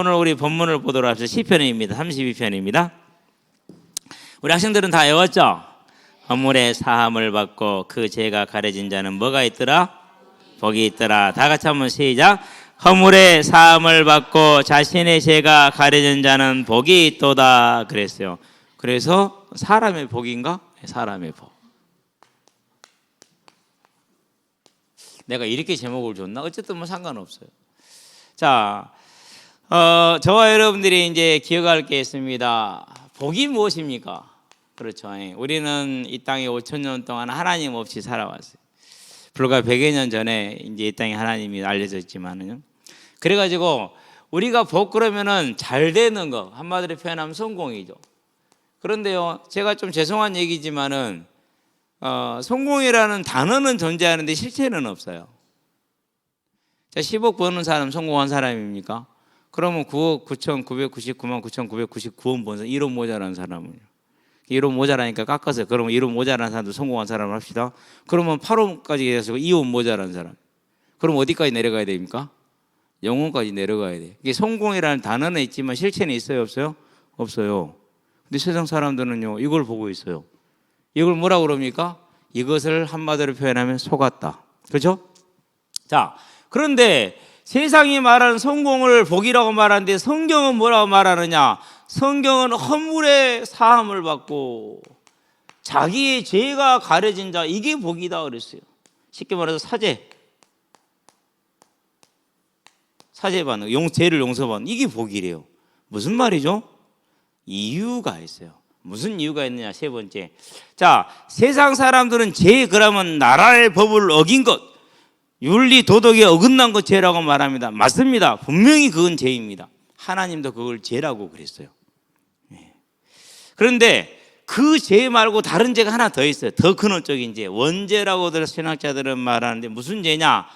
오늘 우리 본문을 보도록 합시다. 시편입니다. 32편입니다. 우리 학생들은 다 외웠죠? 허물의 사함을 받고 그 죄가 가려진 자는 뭐가 있더라? 복이 있더라. 다 같이 한번 시작. 허물의 사함을 받고 자신의 죄가 가려진 자는 복이 있도다 그랬어요. 그래서 사람의 복인가? 사람의 복. 내가 이렇게 제목을 줬나? 어쨌든 뭐 상관없어요. 자, 저와 여러분들이 이제 기억할 게 있습니다. 복이 무엇입니까? 그렇죠. 우리는 이 땅에 5,000년 동안 하나님 없이 살아왔어요. 불과 100여 년 전에 이제 이 땅에 하나님이 알려졌지만은요. 그래가지고 우리가 복 그러면은 잘 되는 거, 한마디로 표현하면 성공이죠. 그런데요, 제가 좀 죄송한 얘기지만은 성공이라는 단어는 존재하는데 실체는 없어요. 자, 10억 버는 사람 성공한 사람입니까? 그러면 9억 9,999만 9,999원 번 사람, 1억 모자란 사람은요. 1억 모자라니까 깎아서 그러면 1억 모자란 사람도 성공한 사람을 합시다. 그러면 8억까지 해서 2억 모자란 사람. 그럼 어디까지 내려가야 됩니까? 영혼까지 내려가야 돼. 이게 성공이라는 단어는 있지만 실체는 있어요, 없어요? 없어요. 근데 세상 사람들은요, 이걸 보고 있어요. 이걸 뭐라고 그럽니까? 이것을 한마디로 표현하면 속았다. 그렇죠? 자, 그런데 세상이 말하는 성공을 복이라고 말하는데 성경은 뭐라고 말하느냐? 성경은 허물의 사함을 받고 자기의 죄가 가려진 자, 이게 복이다 그랬어요. 쉽게 말해서 사죄 받는, 죄를 용서받는, 이게 복이래요. 무슨 말이죠? 이유가 있어요. 무슨 이유가 있느냐? 세 번째, 자, 세상 사람들은 죄 그러면 나라의 법을 어긴 것, 윤리 도덕에 어긋난 것 죄라고 말합니다. 맞습니다. 분명히 그건 죄입니다. 하나님도 그걸 죄라고 그랬어요. 그런데 그 죄 말고 다른 죄가 하나 더 있어요. 더 근원적인 죄, 원죄라고들 신학자들은 말하는데 무슨 죄냐?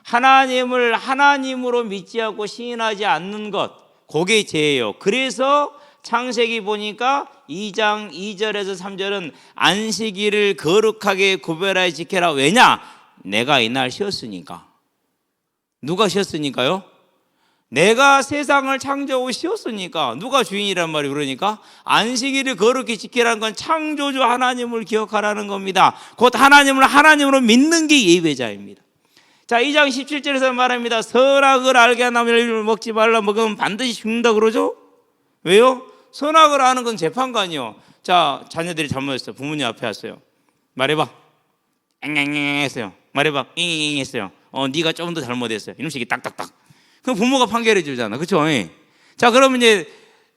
하나님을 하나님으로 믿지 않고 시인하지 않는 것, 그게 죄예요. 그래서 창세기 보니까 2장 2절에서 3절은 안식일을 거룩하게 구별하여 지켜라. 왜냐? 내가 이날 쉬었으니까. 누가 쉬었으니까요? 내가 세상을 창조하고 쉬었으니까. 누가 주인이란 말이 그러니까 안식일을 거룩히 지키라는 건 창조주 하나님을 기억하라는 겁니다. 곧 하나님을 하나님으로 믿는 게 예배자입니다. 자, 2장 17절에서 말합니다. 선악을 알게 하는 나무를 먹지 말라. 먹으면 반드시 죽는다 그러죠? 왜요? 선악을 아는 건 재판관이요. 자, 자녀들이 잘못했어요. 부모님 앞에 왔어요. 말해봐. 앵앵앵 했어요. 말해봐. 잉잉잉 했어요. 네가 조금 더 잘못했어요. 이놈 새끼 딱딱딱. 그럼 부모가 판결해 주잖아. 그렇죠? 자, 그러면 이제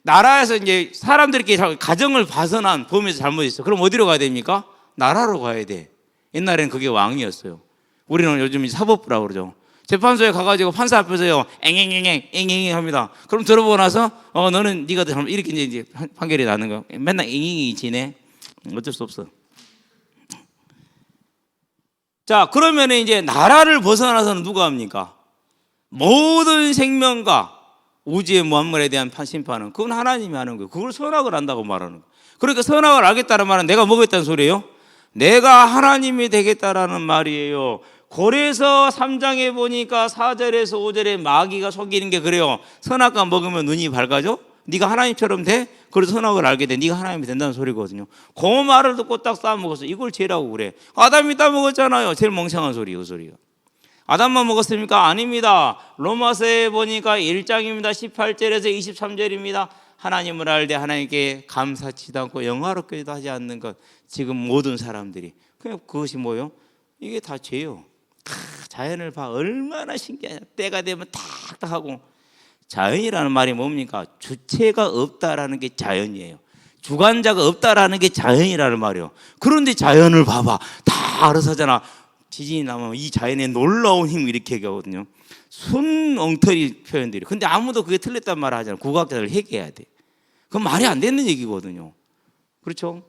나라에서 이제 사람들끼리 가정을 벗어난 범에서 잘못했어. 그럼 어디로 가야 됩니까? 나라로 가야 돼. 옛날에는 그게 왕이었어요. 우리는 요즘 사법부라고 그러죠. 재판소에 가가지고 판사 앞에서요, 앵앵앵앵 앵앵앵 합니다. 그럼 들어보고 나서 너는 네가 더 잘못, 이렇게 이제 판결이 나는 거. 맨날 앵앵이 지네. 어쩔 수 없어. 자, 그러면 이제 나라를 벗어나서는 누가 합니까? 모든 생명과 우주의 만물에 대한 심판은 그건 하나님이 하는 거예요. 그걸 선악을 한다고 말하는 거예요. 그러니까 선악을 알겠다는 말은 내가 뭐겠다는 소리예요? 내가 하나님이 되겠다라는 말이에요. 그래서 3장에 보니까 4절에서 5절에 마귀가 속이는 게 그래요. 선악과 먹으면 눈이 밝아져? 네가 하나님처럼 돼? 그래서 선악을 알게 돼. 네가 하나님이 된다는 소리거든요. 그 말을 듣고 딱 싸먹었어. 이걸 죄라고 그래. 아담이 따먹었잖아요. 제일 멍청한 소리예요, 그 소리가. 아담만 먹었습니까? 아닙니다. 로마서에 보니까 1장입니다. 18절에서 23절입니다. 하나님을 알되 하나님께 감사치도 않고 영화롭게도 하지 않는 것. 지금 모든 사람들이. 그냥 그것이 뭐예요? 이게 다 죄요. 자연을 봐. 얼마나 신기하냐. 때가 되면 탁탁 하고. 자연이라는 말이 뭡니까? 주체가 없다라는 게 자연이에요. 주관자가 없다라는 게 자연이라는 말이에요. 그런데 자연을 봐봐. 다 알아서 하잖아. 지진이 나면 이 자연의 놀라운 힘을 이렇게 하거든요. 순 엉터리 표현들이. 근데 아무도 그게 틀렸단 말을 하잖아요. 국학자들 회개해야 돼. 그건 말이 안 되는 얘기거든요. 그렇죠?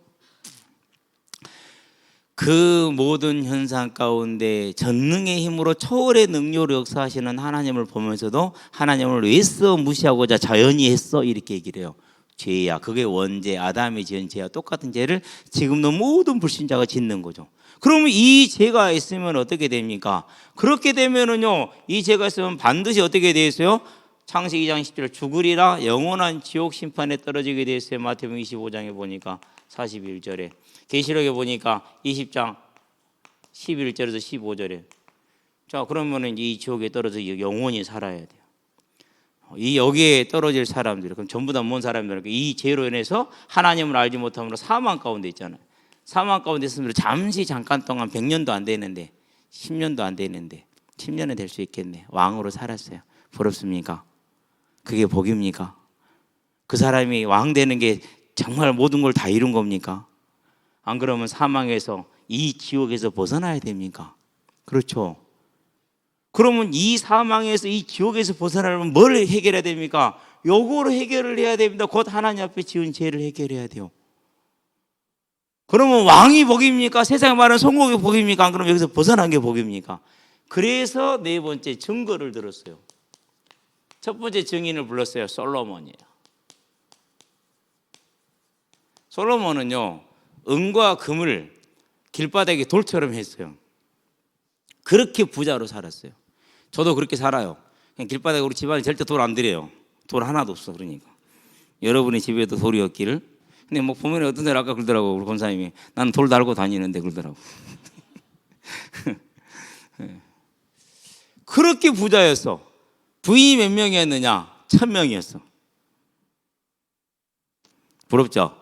그 모든 현상 가운데 전능의 힘으로 초월의 능력으로 역사하시는 하나님을 보면서도 하나님을 왜 써 무시하고자 자연이 했어? 이렇게 얘기를 해요. 죄야. 그게 원죄, 아담이 지은 죄와 똑같은 죄를 지금도 모든 불신자가 짓는 거죠. 그러면 이 죄가 있으면 어떻게 됩니까? 그렇게 되면은요, 이 죄가 있으면 반드시 어떻게 되어 있어요? 창세기 2장 10절 죽으리라 영원한 지옥 심판에 떨어지게 되어 있어요. 마태복음 25장에 보니까 41절에, 계시록에 보니까 20장 11절에서 15절에. 자, 그러면은 이 지옥에 떨어져 영원히 살아야 돼요. 이 여기에 떨어질 사람들, 그럼 전부 다 뭔 사람들은 이 죄로 인해서 하나님을 알지 못함으로 사망 가운데 있잖아요. 사망 가운데 있으면 잠깐 동안 100년도 안 되는데, 10년도 안 되는데 10년은 될 수 있겠네. 왕으로 살았어요. 부럽습니까? 그게 복입니까? 그 사람이 왕 되는 게 정말 모든 걸 다 이룬 겁니까? 안 그러면 사망에서 이 지옥에서 벗어나야 됩니까? 그렇죠. 그러면 이 사망에서 이 지옥에서 벗어나려면 뭘 해결해야 됩니까? 요거로 해결을 해야 됩니다. 곧 하나님 앞에 지은 죄를 해결해야 돼요. 그러면 왕이 복입니까? 세상에 말하는 성공이 복입니까? 안 그러면 여기서 벗어난 게 복입니까? 그래서 네 번째 증거를 들었어요. 첫 번째 증인을 불렀어요. 솔로몬이에요. 솔로몬은요, 은과 금을 길바닥에 돌처럼 했어요. 그렇게 부자로 살았어요. 저도 그렇게 살아요. 그냥 길바닥에 우리 집안에 절대 돌 안 들여요. 돌 하나도 없어. 그러니까 여러분의 집에도 돌이 없기를. 근데 뭐 보면 어떤 데를 아까 그러더라고, 우리 권사님이. 나는 돌 달고 다니는데 그러더라고. 그렇게 부자였어. 부인이 몇 명이었느냐? 1000명이었어. 부럽죠?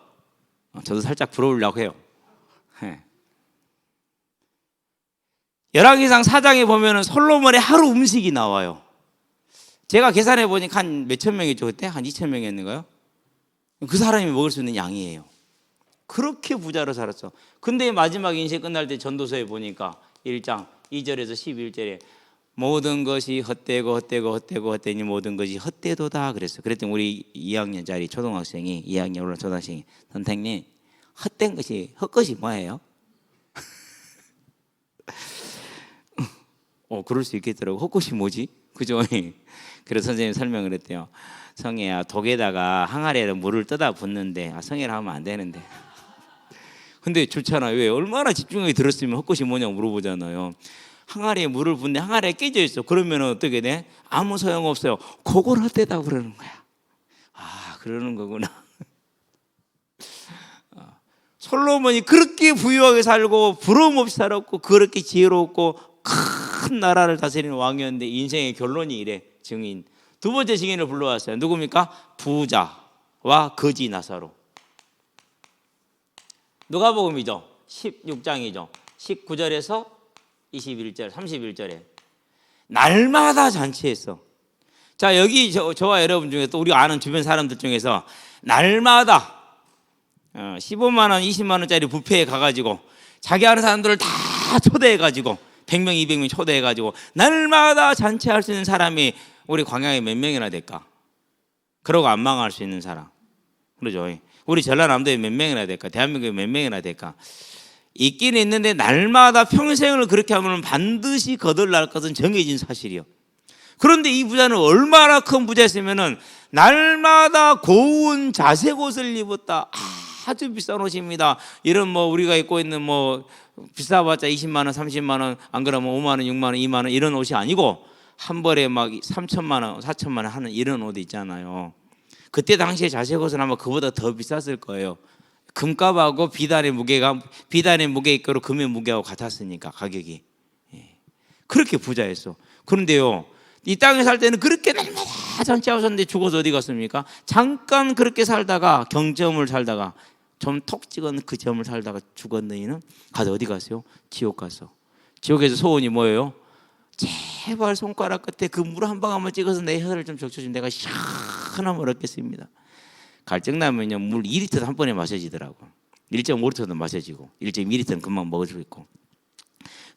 저도 살짝 부러우려고 해요. 열왕기상 4장에 보면은 솔로몬의 하루 음식이 나와요. 제가 계산해 보니까 한 몇천 명이죠 그때? 한 2000명이었는가요? 그 사람이 먹을 수 있는 양이에요. 그렇게 부자로 살았어. 근데 마지막 인생 끝날 때 전도서에 보니까 1장 2절에서 11절에 모든 것이 헛되니 모든 것이 헛되도다 그랬어. 그랬더니 우리 2학년짜리 초등학생이 2학년 올라 초등학생이 선생님, 헛된 것이 헛것이 뭐예요? 그럴 수 있겠더라고. 헛것이 뭐지? 그죠? 그래서 선생님이 설명을 했대요. 성애야, 독에다가 항아리에다 물을 떠다 붓는데, 성애를 하면 안 되는데. 근데 좋잖아요. 왜? 얼마나 집중력이 들었으면 헛것이 뭐냐고 물어보잖아요. 항아리에 물을 붓는데 항아리에 깨져 있어. 그러면 어떻게 돼? 아무 소용 없어요. 그걸 헛되다고 그러는 거야. 아, 그러는 거구나. 솔로몬이 그렇게 부유하게 살고 부러움 없이 살았고 그렇게 지혜롭고 큰 나라를 다스리는 왕이었는데 인생의 결론이 이래. 증인. 두 번째 증인을 불러왔어요. 누굽니까? 부자와 거지 나사로. 누가복음이죠. 16장이죠. 19절에서 21절, 31절에 날마다 잔치했어. 자, 여기 저와 여러분 중에 또 우리 아는 주변 사람들 중에서 날마다 15만 원, 20만 원짜리 뷔페에 가가지고 자기 아는 사람들을 다 초대해가지고 100명, 200명 초대해가지고 날마다 잔치할 수 있는 사람이 우리 광양에 몇 명이나 될까? 그러고 안 망할 수 있는 사람. 그러죠. 우리 전라남도에 몇 명이나 될까? 대한민국에 몇 명이나 될까? 있긴 있는데 날마다 평생을 그렇게 하면 반드시 거덜날 것은 정해진 사실이요. 그런데 이 부자는 얼마나 큰 부자였으면은 날마다 고운 자색 옷을 입었다. 아주 비싼 옷입니다. 이런 뭐 우리가 입고 있는 뭐 비싸봤자 20만 원, 30만 원, 안 그러면 5만 원, 6만 원, 2만 원 이런 옷이 아니고 한 벌에 막 3천만 원, 4천만 원 하는 이런 옷 있잖아요. 그때 당시에 자색 옷은 아마 그보다 더 비쌌을 거예요. 금값하고 비단의 무게가로 금의 무게하고 같았으니까 가격이. 그렇게 부자였어. 그런데요, 이 땅에 살 때는 그렇게 날마다 잔치하고 샀는데 죽어서 어디 갔습니까? 잠깐 그렇게 살다가 경점을 살다가 좀 톡 찍은 그 점을 살다가 죽었느니는 가서 어디 갔어요? 지옥 갔어. 지옥에서 소원이 뭐예요? 제발 손가락 끝에 그 물 한 방울만 찍어서 내 혀를 좀 적셔주면 내가 시원함을 얻겠습니다. 갈증나면요 물 2리터 한 번에 마셔지더라고. 1.5리터도 마셔지고 1.2리터는 금방 먹을 수 있고.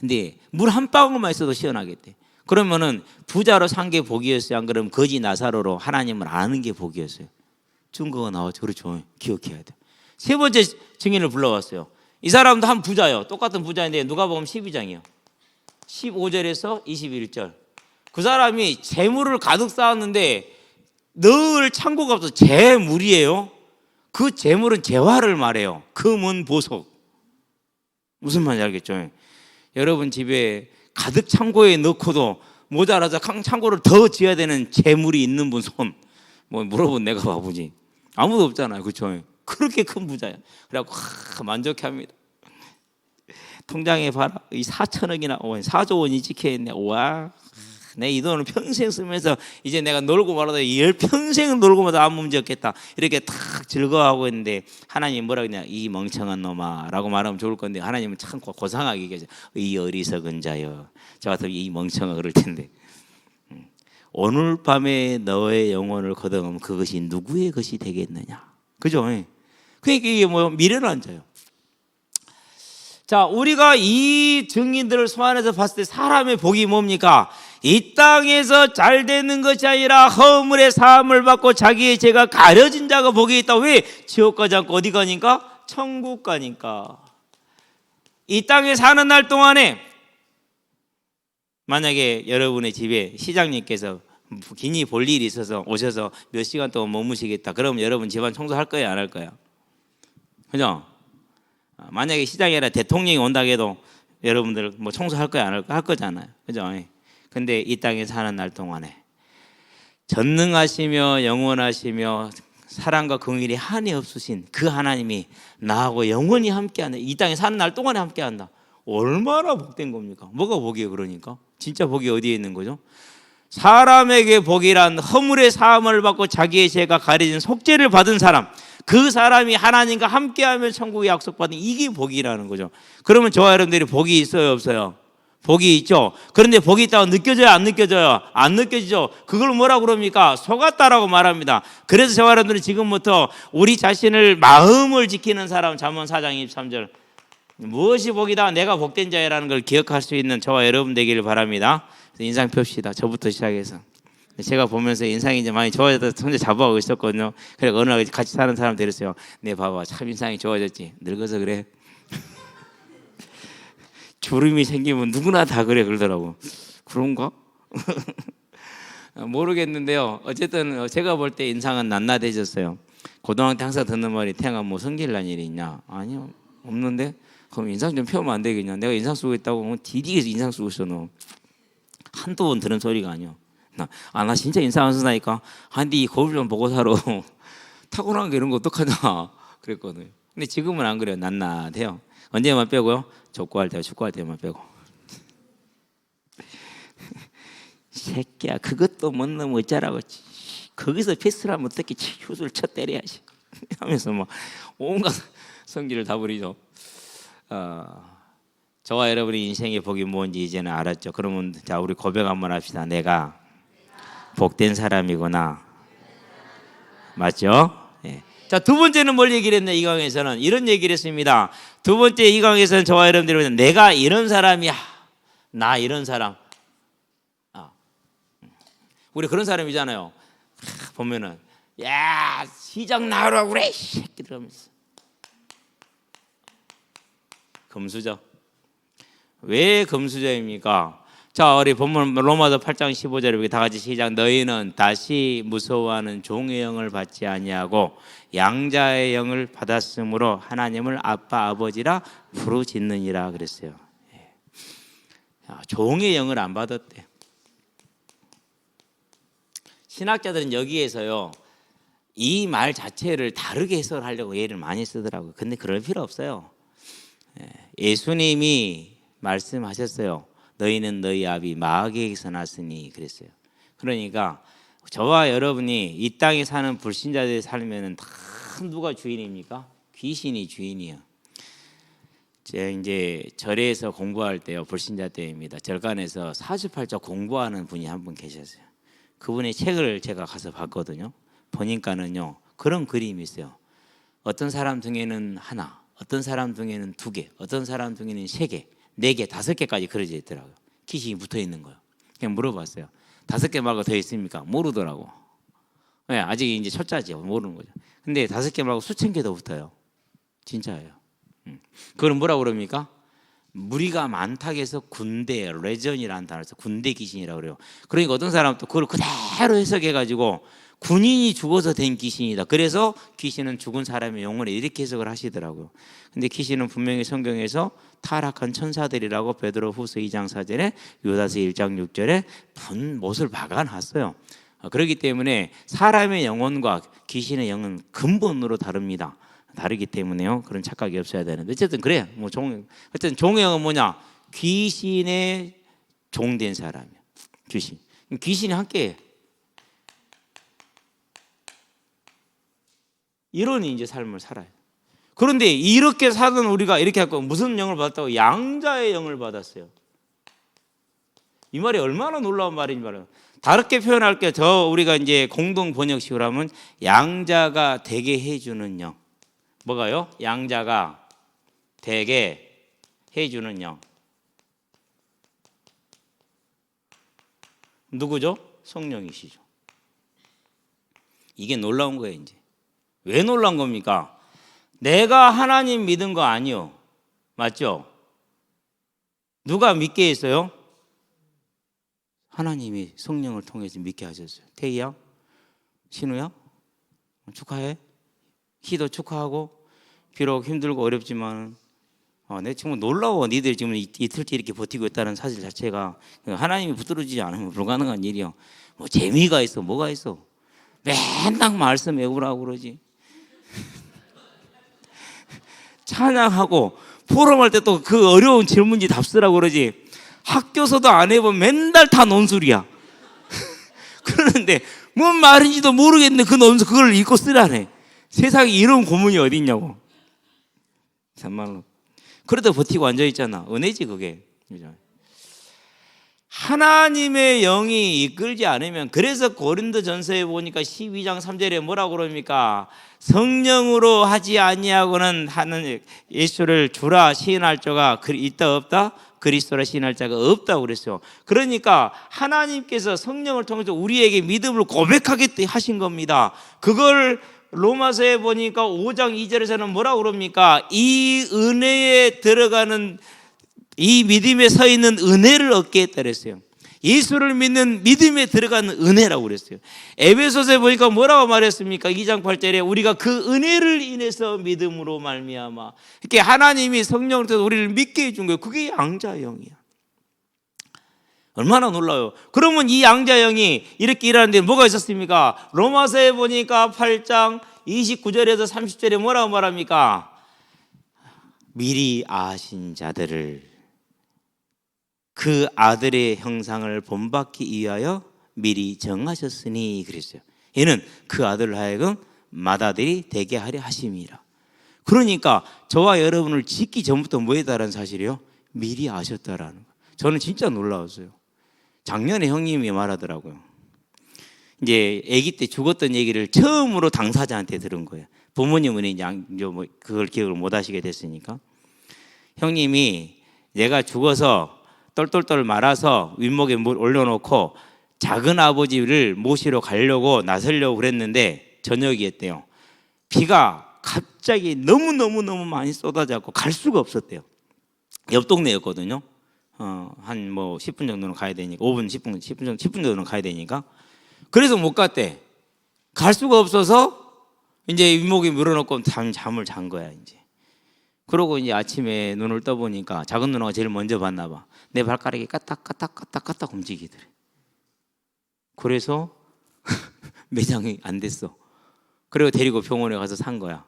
근데 물 한 방울만 있어도 시원하겠대. 그러면은 부자로 산 게 복이었어요? 안 그러면 거지 나사로로 하나님을 아는 게 복이었어요? 증거가 나왔죠. 그렇죠. 기억해야 돼. 세 번째 증인을 불러왔어요. 이 사람도 한 부자예요. 똑같은 부자인데 누가복음 12장이요 15절에서 21절. 그 사람이 재물을 가득 쌓았는데 늘 창고가 없어서 재물이에요. 그 재물은 재화를 말해요. 금은 보석. 무슨 말인지 알겠죠? 여러분 집에 가득 창고에 넣고도 모자라서 창고를 더 지어야 되는 재물이 있는 분 손. 뭐 물어본 내가 바보지. 아무도 없잖아요. 그렇죠? 그렇게 큰 부자야. 그래갖고 만족해합니다. 통장에 봐라. 이 4천억이나 4조 원이 찍혀있네. 와, 내 이 돈을 평생 쓰면서 이제 내가 놀고 말아도 열 평생 놀고 말아도 아무 문제 없겠다. 이렇게 탁 즐거워하고 있는데 하나님 뭐라 그러냐? 이 멍청한 놈아 라고 말하면 좋을 건데 하나님은 참 고상하게 얘기하죠. 이 어리석은 자여. 저 같으면 이 멍청아 그럴 텐데 오늘 밤에 너의 영혼을 거둬가면 그것이 누구의 것이 되겠느냐. 그죠? 그러니까 이게 뭐 미련을 안 져요. 자, 우리가 이 증인들을 소환해서 봤을 때 사람의 복이 뭡니까? 이 땅에서 잘 되는 것이 아니라 허물의 사함을 받고 자기의 죄가 가려진 자가 복이 있다. 왜? 지옥 가지 않고 어디 가니까? 천국 가니까. 이 땅에 사는 날 동안에 만약에 여러분의 집에 시장님께서 긴히 볼 일이 있어서 오셔서 몇 시간 동안 머무시겠다. 그러면 여러분 집안 청소할 거예요? 안 할 거예요? 그죠? 만약에 시장이 아니라 대통령이 온다고 해도 여러분들 뭐 청소할 거야 안 할 거야? 할 거잖아요. 그죠? 근데 이 땅에 사는 날 동안에 전능하시며 영원하시며 사랑과 긍휼이 한이 없으신 그 하나님이 나하고 영원히 함께하는 이 땅에 사는 날 동안에 함께한다. 얼마나 복된 겁니까? 뭐가 복이에요? 그러니까 진짜 복이 어디에 있는 거죠? 사람에게 복이란 허물의 사함을 받고 자기의 죄가 가려진 속죄를 받은 사람, 그 사람이 하나님과 함께하며 천국에 약속받은 이게 복이라는 거죠. 그러면 저와 여러분들이 복이 있어요 없어요? 복이 있죠. 그런데 복이 있다고 느껴져요 안 느껴져요? 안 느껴지죠. 그걸 뭐라고 그럽니까? 속았다라고 말합니다. 그래서 저와 여러분들이 지금부터 우리 자신을 마음을 지키는 사람, 잠언 4장 23절 무엇이 복이다 내가 복된 자라는 걸 기억할 수 있는 저와 여러분 되기를 바랍니다. 인상 펴시다. 저부터 시작해서 제가 보면서 인상이 이제 많이 좋아져서 혼자 자부하고 있었거든요. 그래 어느 날 같이 사는 사람 데렸어요. 네 봐봐 참 인상이 좋아졌지. 늙어서 그래. 주름이 생기면 누구나 다 그래 그러더라고. 그런가? 모르겠는데요. 어쨌든 제가 볼 때 인상은 낱낱해졌어요. 고등학교 때 항상 듣는 말이 태양아 뭐 성질난 일이 있냐? 아니요 없는데. 그럼 인상 좀 펴면 안 되겠냐? 내가 인상 쓰고 있다고 하면 디디에서 인상 쓰고 있어 너. 한두 번 들은 소리가 아니야. 나 진짜 인상 안 쓴다니까. 근데 이 거울 좀 보고 살아. 타고난 게 이런 거 어떡하냐 그랬거든요. 근데 지금은 안 그래요. 낱낱해요. 언제만 빼고요? 족구할 때, 축구할 때만 빼고. 새끼야 그것도 못 넘어 어쩌라고. 거기서 패스를 하면 어떻게 슛을 쳐 때려야지 하면서 막 온갖 성질을 다 부리죠. 저와 여러분의 인생의 복이 뭔지 이제는 알았죠. 그러면 자 우리 고백 한번 합시다. 내가 복된 사람이구나. 맞죠? 네. 자, 두 번째는 뭘 얘기를 했냐? 이 강에서는 이런 얘기를 했습니다. 두 번째 이 강에서는 저와 여러분들이 내가 이런 사람이야. 나 이런 사람. 우리 그런 사람이잖아요. 보면은 야 시장 나오라고 그래 새끼들 하면서 금수저. 왜 금수저입니까? 자, 우리 본문 로마서 8장 15절에 우리 다 같이 시작. 너희는 다시 무서워하는 종의 영을 받지 아니하고 양자의 영을 받았으므로 하나님을 아빠 아버지라 부르짖느니라 그랬어요. 종의 영을 안 받았대. 신학자들은 여기에서요 이 말 자체를 다르게 해석하려고 예를 많이 쓰더라고요. 근데 그럴 필요 없어요. 예수님이 말씀하셨어요. 너희는 너희 아비 마귀에게서 났으니 그랬어요. 그러니까 저와 여러분이 이 땅에 사는 불신자들이 살면은 다 누가 주인입니까? 귀신이 주인이에요. 제가 이제 절에서 공부할 때요 불신자 때입니다. 절간에서 48조 공부하는 분이 한 분 계셨어요. 그분의 책을 제가 가서 봤거든요. 보니까는요 그런 그림이 있어요. 어떤 사람 등에는 하나, 어떤 사람 등에는 2개, 어떤 사람 등에는 3개, 4개, 5개까지 그려져 있더라고요. 귀신이 붙어 있는 거예요. 그냥 물어봤어요. 5개 말고 더 있습니까? 모르더라고. 네, 아직 이제 초짜지요. 모르는 거죠. 근데 5개 말고 수천 개 더 붙어요. 진짜예요. 그걸 뭐라고 그럽니까? 무리가 많다고 해서 군대, 레전이라는 단어에서 군대 귀신이라고 그래요. 그러니까 어떤 사람은 또 그걸 그대로 해석해가지고 군인이 죽어서 된 귀신이다. 그래서 귀신은 죽은 사람의 영혼을 이렇게 해석을 하시더라고요. 근데 귀신은 분명히 성경에서 타락한 천사들이라고 베드로후서 2장 4절에 요다서 1장 6절에 못을 박아놨어요. 그렇기 때문에 사람의 영혼과 귀신의 영은 근본으로 다릅니다. 다르기 때문에요. 그런 착각이 없어야 되는데 어쨌든 그래. 어쨌든 종의 영은 뭐냐? 귀신의 종된 사람이야. 귀신이 함께 이런 이제 삶을 살아요. 그런데 이렇게 사는 우리가 이렇게 하고 무슨 영을 받았다고? 양자의 영을 받았어요. 이 말이 얼마나 놀라운 말인지 말이에요. 다르게 표현할게요. 우리가 이제 공동 번역식으로 하면 양자가 되게 해주는 영. 뭐가요? 양자가 되게 해주는 영. 누구죠? 성령이시죠. 이게 놀라운 거예요. 이제 왜 놀란 겁니까? 내가 하나님 믿은 거 아니요. 맞죠? 누가 믿게 했어요? 하나님이 성령을 통해서 믿게 하셨어요. 태희야, 신우야, 축하해. 희도 축하하고. 비록 힘들고 어렵지만 내 정말 놀라워. 니들 지금 이틀째 이렇게 버티고 있다는 사실 자체가 하나님이 붙들어주지 않으면 불가능한 일이요. 뭐 재미가 있어, 뭐가 있어. 맨날 말씀 외우라고 그러지. 찬양하고 포럼할 때 또 그 어려운 질문지 답 쓰라고 그러지. 학교서도 안 해보면 맨날 다 논술이야. 그러는데 뭔 말인지도 모르겠는데 그 논술 그걸 읽고 쓰라네. 세상에 이런 고문이 어디 있냐고. 참말로. 그래도 버티고 앉아있잖아. 은혜지 그게. 하나님의 영이 이끌지 않으면, 그래서 고린도전서에 보니까 12장 3절에 뭐라고 그럽니까? 성령으로 하지 아니하고는 하는 예수를 주라 시인할 자가 있다 없다? 그리스도라 시인할 자가 없다고 그랬어요. 그러니까 하나님께서 성령을 통해서 우리에게 믿음을 고백하게 하신 겁니다. 그걸 로마서에 보니까 5장 2절에서는 뭐라고 그럽니까? 이 은혜에 들어가는, 이 믿음에 서 있는 은혜를 얻게 했다 그랬어요. 예수를 믿는 믿음에 들어가는 은혜라고 그랬어요. 에베소서에 보니까 뭐라고 말했습니까? 2장 8절에 우리가 그 은혜를 인해서 믿음으로 말미암아. 이렇게 하나님이 성령을 통해서 우리를 믿게 해준 거예요. 그게 양자의 영이야. 얼마나 놀라요. 그러면 이 양자의 영이 이렇게 일하는데 뭐가 있었습니까? 로마서에 보니까 8장 29절에서 30절에 뭐라고 말합니까? 미리 아신 자들을 그 아들의 형상을 본받기 위하여 미리 정하셨으니 그랬어요. 이는 그 아들을 하여금 맏아들이 되게 하려 하심이라. 그러니까 저와 여러분을 짓기 전부터 뭐했다라는 사실이요? 미리 아셨다라는 거. 저는 진짜 놀라웠어요. 작년에 형님이 말하더라고요. 이제 아기 때 죽었던 얘기를 처음으로 당사자한테 들은 거예요. 부모님은 이제 뭐 그걸 기억을 못 하시게 됐으니까. 형님이 내가 죽어서 똘똘똘 말아서 윗목에 물 올려놓고 작은 아버지를 모시러 가려고 나서려고 그랬는데 저녁이었대요. 비가 갑자기 너무 많이 쏟아져서 갈 수가 없었대요. 옆 동네였거든요. 한 뭐 10분 정도는 가야 되니까, 5분, 10분 정도는 가야 되니까. 그래서 못 갔대. 갈 수가 없어서 이제 윗목에 물어놓고 잠을 잔 거야, 이제. 그러고 이제 아침에 눈을 떠보니까 작은 누나가 제일 먼저 봤나 봐. 내 발가락이 까딱까딱 움직이더래. 그래서 매장이 안 됐어. 그리고 데리고 병원에 가서 산 거야.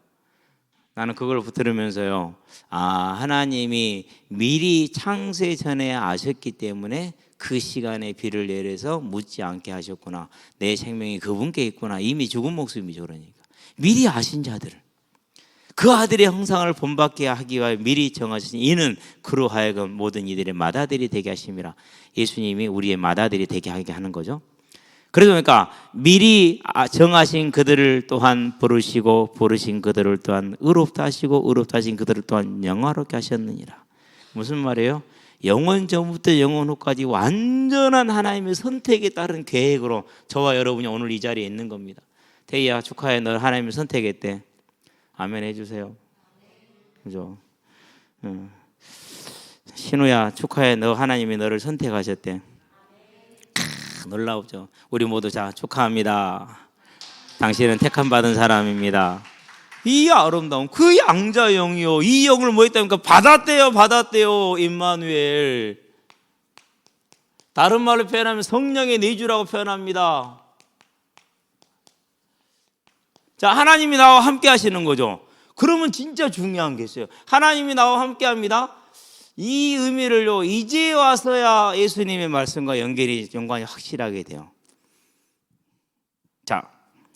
나는 그걸 들으면서요, 하나님이 미리 창세 전에 아셨기 때문에 그 시간에 비를 내려서 묻지 않게 하셨구나. 내 생명이 그분께 있구나. 이미 죽은 목숨이죠. 그러니까 미리 아신 자들을, 그 아들의 형상을 본받게 하기 위하여 미리 정하신 이는 그로 하여금 모든 이들의 맏아들이 되게 하심이라. 예수님이 우리의 맏아들이 되게 하게 하는 거죠. 그래서 그러니까 미리 정하신 그들을 또한 부르시고 부르신 그들을 또한 의롭다 하시고 의롭다 하신 그들을 또한 영화롭게 하셨느니라. 무슨 말이에요? 영원 전부터 영원 후까지 완전한 하나님의 선택에 따른 계획으로 저와 여러분이 오늘 이 자리에 있는 겁니다. 태희야, 축하해. 너 하나님이 선택했대. 아멘 해주세요. 그죠? 신우야, 축하해. 너 하나님이 너를 선택하셨대. 놀라우죠. 우리 모두 자 축하합니다. 당신은 택함 받은 사람입니다. 이 아름다운 그 양자의 영이요, 이 영을 뭐 했답니까? 받았대요. 임마누엘. 다른 말로 표현하면 성령의 내주라고 표현합니다. 자, 하나님이 나와 함께 하시는 거죠. 그러면 진짜 중요한 게 있어요. 하나님이 나와 함께 합니다. 이 의미를요, 이제 와서야 예수님의 말씀과 연관이 확실하게 돼요. 자,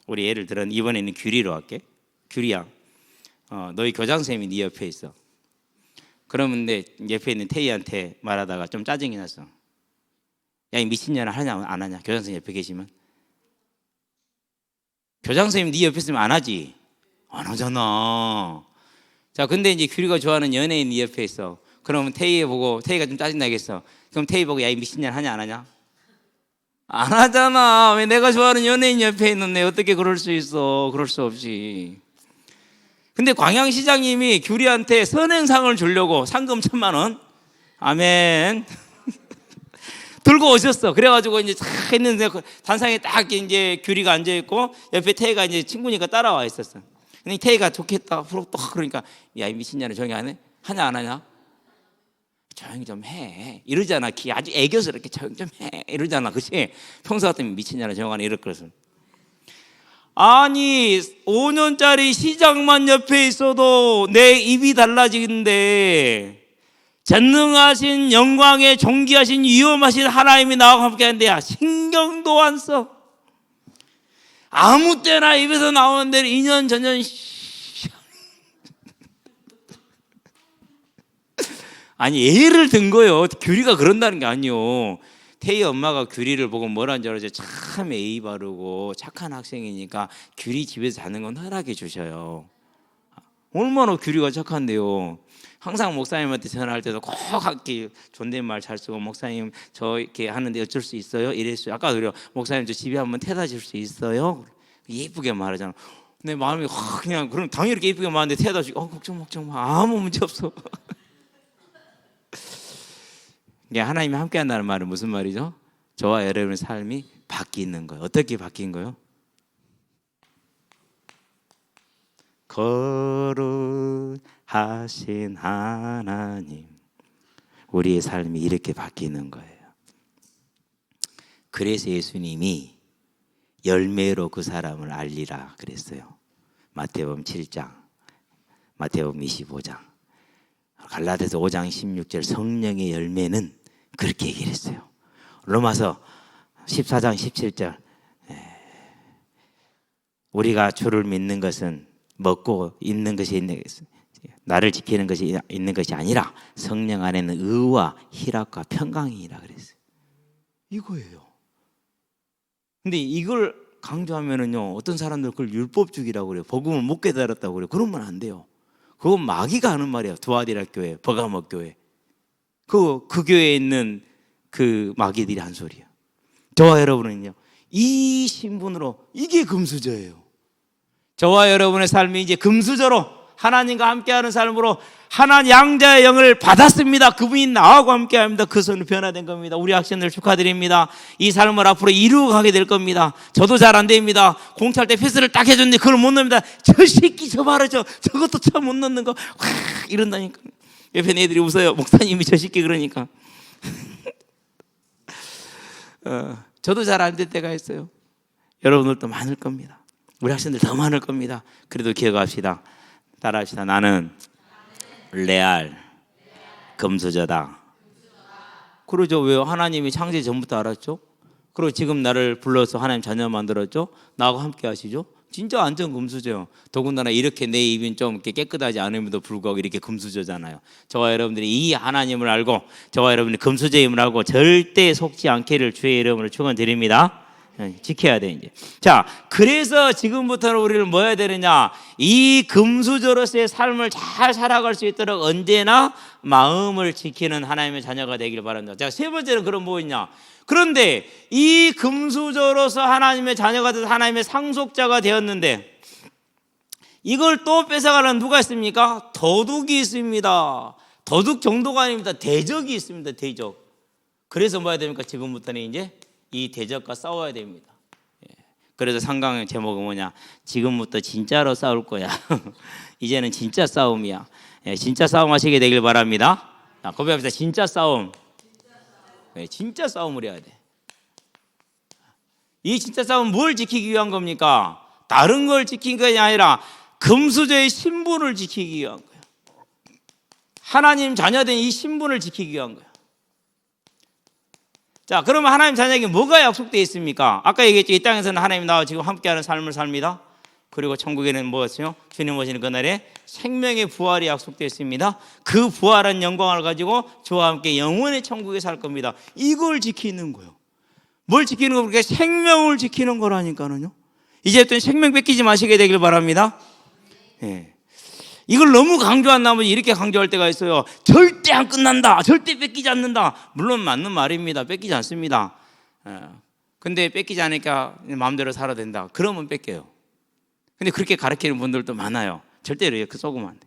우리 예를 들어 이번에는 규리로 할게. 규리야, 너희 교장선생님이 네 옆에 있어. 그러면 내 옆에 있는 태희한테 말하다가 좀 짜증이 났어. 야, 이 미친년아, 하냐 안 하냐? 교장선생님 옆에 계시면. 교장선생님 네 옆에 있으면 안 하지? 안 하잖아. 자, 근데 이제 규리가 좋아하는 연예인 네 옆에 있어. 그러면 태희 보고, 태희가 좀 짜증나겠어. 그럼 태희 보고, 야, 이 미친년 하냐 안 하냐? 안 하잖아. 왜 내가 좋아하는 연예인 옆에 있는데 어떻게 그럴 수 있어? 그럴 수 없지. 근데 광양시장님이 규리한테 선행상을 주려고 상금 1,000만 원, 아멘, 들고 오셨어. 그래가지고 이제 탁 했는데 단상에 딱 이제 규리가 앉아있고 옆에 태희가 이제 친구니까 따라와 있었어. 근데 태희가 좋겠다 부럽다 그러니까, 야, 이 미친년아, 조용히 안 해? 하냐 안 하냐? 조용히 좀 해 이러잖아. 아주 애교스럽게 조용히 좀 해 이러잖아. 그치? 평소 같으면 미친년아, 조용히 안 해 이럴 거였어. 아니, 5년짜리 시장만 옆에 있어도 내 입이 달라지는데, 전능하신 영광에 존귀하신 위엄하신 하나님이 나와 함께 하는데, 야, 신경도 안 써. 아무 때나 입에서 나오는 대로 2년 전년 아니, 예를 든 거예요. 규리가 그런다는 게 아니요. 태희 엄마가 규리를 보고 뭐라는 줄 알았죠? 참 예의 바르고 착한 학생이니까 규리 집에서 자는 건 허락해 주셔요. 얼마나 규리가 착한데요. 항상 목사님한테 전화할 때도 꼭 이렇게 존댓말 잘 쓰고, 목사님 저 이렇게 하는데 어쩔 수 있어요? 이랬어요. 아까 그래요. 목사님 저 집에 한번 태워다 줄 수 있어요? 예쁘게 말하잖아. 내 마음이 그냥, 그럼 당연히 이렇게 예쁘게 말하는데 태워다 주고, 걱정 마, 아무 문제 없어. 하나님이 함께 한다는 말은 무슨 말이죠? 저와 여러분의 삶이 바뀌는 거예요. 어떻게 바뀐 거예요? 거룩하신 하나님, 우리의 삶이 이렇게 바뀌는 거예요. 그래서 예수님이 열매로 그 사람을 알리라 그랬어요. 마태복음 7장, 마태복음 25장, 갈라디아서 5장 16절, 성령의 열매는 그렇게 얘기를 했어요. 로마서 14장 17절, 우리가 주를 믿는 것은 먹고 있는 것이 있는, 나를 지키는 것이 있는 것이 아니라 성령 안에는 의와 희락과 평강이라 그랬어요. 이거예요. 근데 이걸 강조하면은요, 어떤 사람들 그걸 율법주의라고 그래요. 복음을 못 깨달았다고 그래요. 그러면 안 돼요. 그건 마귀가 하는 말이에요. 두아디라 교회, 버가모 교회, 그 교회에 있는 그 마귀들이 한 소리예요. 저와 여러분은요, 이 신분으로, 이게 금수저예요. 저와 여러분의 삶이 이제 금수저로 하나님과 함께하는 삶으로 하나님 양자의 영을 받았습니다. 그분이 나하고 함께합니다. 그 손으로 변화된 겁니다. 우리 학생들 축하드립니다. 이 삶을 앞으로 이루어가게 될 겁니다. 저도 잘 안 됩니다. 공차할 때 패스를 딱 해줬는데 그걸 못 넣습니다. 저 새끼 저 봐라, 저것도 참 못 넣는 거 이런다니까. 옆에 애들이 웃어요. 목사님이 저 새끼 그러니까. 저도 잘 안 될 때가 있어요. 여러분들도 많을 겁니다. 우리 학생들 더 많을 겁니다. 그래도 기억합시다. 따라합시다. 나는 레알 금수저다. 그러죠. 왜요? 하나님이 창세 전부터 알았죠. 그리고 지금 나를 불러서 하나님 자녀 만들었죠. 나하고 함께 하시죠. 진짜 완전 금수저요. 더군다나 이렇게 내 입이 좀 이렇게 깨끗하지 않음에도 불구하고 이렇게 금수저잖아요. 저와 여러분들이 이 하나님을 알고, 저와 여러분이 금수저임을 알고 절대 속지 않기를 주의 이름으로 축원드립니다. 지켜야 돼 이제. 자, 그래서 지금부터는 우리를 뭐 해야 되느냐? 이 금수저로서의 삶을 잘 살아갈 수 있도록 언제나 마음을 지키는 하나님의 자녀가 되길 바랍니다. 자, 세 번째는 그럼 뭐 있냐? 그런데 이 금수저로서 하나님의 자녀가 돼서 하나님의 상속자가 되었는데, 이걸 또 뺏어가는 누가 있습니까? 도둑이 있습니다. 도둑 정도가 아닙니다. 대적이 있습니다. 대적. 그래서 뭐 해야 됩니까? 지금부터는 이제 이 대적과 싸워야 됩니다. 그래서 상강 제목은 뭐냐? 지금부터 진짜로 싸울 거야. 이제는 진짜 싸움이야. 예, 진짜 싸움 하시게 되길 바랍니다. 자, 고백합시다. 진짜 싸움. 네, 진짜 싸움을 해야 돼. 이 진짜 싸움은 뭘 지키기 위한 겁니까? 다른 걸 지키는 것이 아니라 금수저의 신분을 지키기 위한 거예요. 하나님 자녀된 이 신분을 지키기 위한 거예요. 자, 그러면 하나님 자녀에게 뭐가 약속되어 있습니까? 아까 얘기했죠. 이 땅에서는 하나님 나와 지금 함께하는 삶을 삽니다. 그리고 천국에는 무엇이요? 주님 오시는 그날에 생명의 부활이 약속되어 있습니다. 그 부활한 영광을 가지고 저와 함께 영원의 천국에 살 겁니다. 이걸 지키는 거예요. 뭘 지키는 겁니까? 생명을 지키는 거라니까요. 이제부터 생명 뺏기지 마시게 되길 바랍니다. 예. 이걸 너무 강조 안 나머지 이렇게 강조할 때가 있어요. 절대 안 끝난다. 절대 뺏기지 않는다. 물론 맞는 말입니다. 뺏기지 않습니다. 근데 뺏기지 않으니까 마음대로 살아야 된다. 그러면 뺏겨요. 근데 그렇게 가르치는 분들도 많아요. 절대로 이렇게 속으면 안 돼.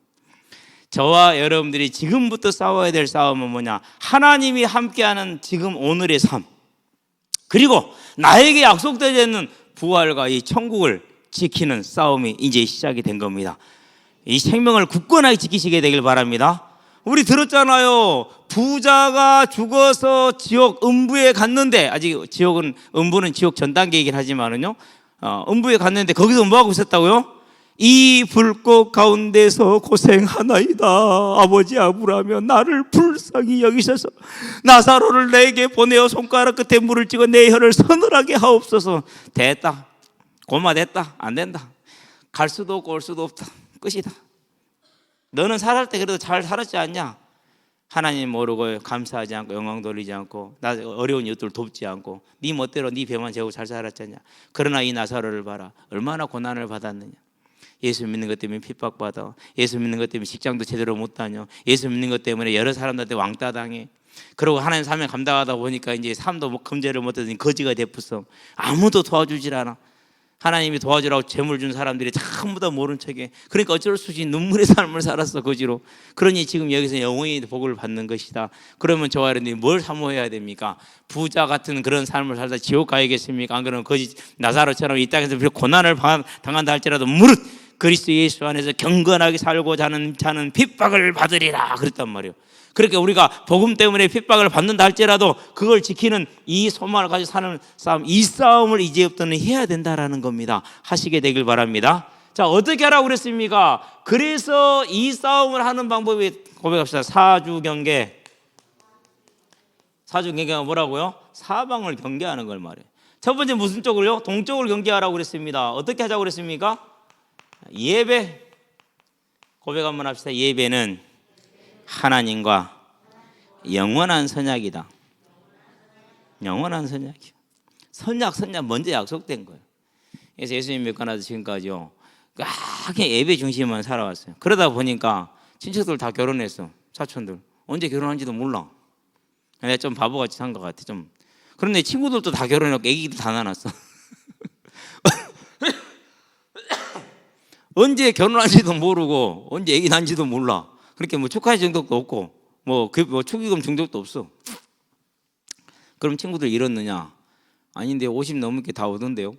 저와 여러분들이 지금부터 싸워야 될 싸움은 뭐냐? 하나님이 함께하는 지금 오늘의 삶, 그리고 나에게 약속되어 있는 부활과 이 천국을 지키는 싸움이 이제 시작이 된 겁니다. 이 생명을 굳건하게 지키시게 되길 바랍니다. 우리 들었잖아요. 부자가 죽어서 지옥 음부에 갔는데, 아직 지옥은, 음부는 지옥 전 단계이긴 하지만은요, 음부에 갔는데 거기서 뭐하고 있었다고요? 이 불꽃 가운데서 고생하나이다. 아버지 아브라함이여, 나를 불쌍히 여기셔서 나사로를 내게 보내어 손가락 끝에 물을 찍어 내 혀를 서늘하게 하옵소서. 됐다. 고마됐다. 안 된다. 갈 수도 없고 올 수도 없다. 끝이다. 너는 살할 때 그래도 잘 살았지 않냐? 하나님 모르고 감사하지 않고 영광 돌리지 않고 나 어려운 이웃들 돕지 않고 네 멋대로 네 배만 재고 잘 살았지 않냐? 그러나 이 나사로를 봐라. 얼마나 고난을 받았느냐? 예수 믿는 것 때문에 핍박받아. 예수 믿는 것 때문에 직장도 제대로 못 다녀. 예수 믿는 것 때문에 여러 사람들한테 왕따 당해. 그리고 하나님 사명 감당하다 보니까 이제 삶도 금제를 못하더니 거지가 됐어. 아무도 도와주질 않아. 하나님이 도와주라고 재물 준 사람들이 전부 다 모른 척해. 그러니까 어쩔 수 없이 눈물의 삶을 살았어, 거지로. 그러니 지금 여기서 영원히 복을 받는 것이다. 그러면 저와 여러분들이 뭘 사모해야 됩니까? 부자 같은 그런 삶을 살다 지옥 가야겠습니까? 안 그러면 거지 나사로처럼 이 땅에서 비록 고난을 당한다 할지라도 무릇 그리스도 예수 안에서 경건하게 살고자 하는 자는 핍박을 받으리라 그랬단 말이에요. 그러니까 우리가 복음 때문에 핍박을 받는다 할지라도 그걸 지키는 이 소망을 가지고 사는 싸움, 이 싸움을 이제부터는 해야 된다라는 겁니다. 하시게 되길 바랍니다. 자, 어떻게 하라고 그랬습니까? 그래서 이 싸움을 하는 방법이 고백합시다. 사주경계. 사주경계가 뭐라고요? 사방을 경계하는 걸 말해요. 첫 번째 무슨 쪽을요? 동쪽을 경계하라고 그랬습니다. 어떻게 하자고 그랬습니까? 예배. 고백 한번 합시다. 예배는 하나님과 영원한 선약이다. 영원한 선약이요. 선약 먼저 약속된 거예요. 그래서 예수님 믿고 나서 지금까지요, 그냥 예배 중심만 살아왔어요. 그러다 보니까 친척들 다 결혼했어. 사촌들 언제 결혼한지도 몰라. 내가 좀 바보같이 산 것 같아 좀. 그런데 친구들도 다 결혼했고 애기도 다 낳았어. 언제 결혼한지도 모르고 언제 애기 낳은지도 몰라. 그렇게 뭐 축하해 준 적도 없고 뭐 축의금 준 적도 없어. 그럼 친구들 이렇느냐? 아닌데 50 넘게 다 오던데요.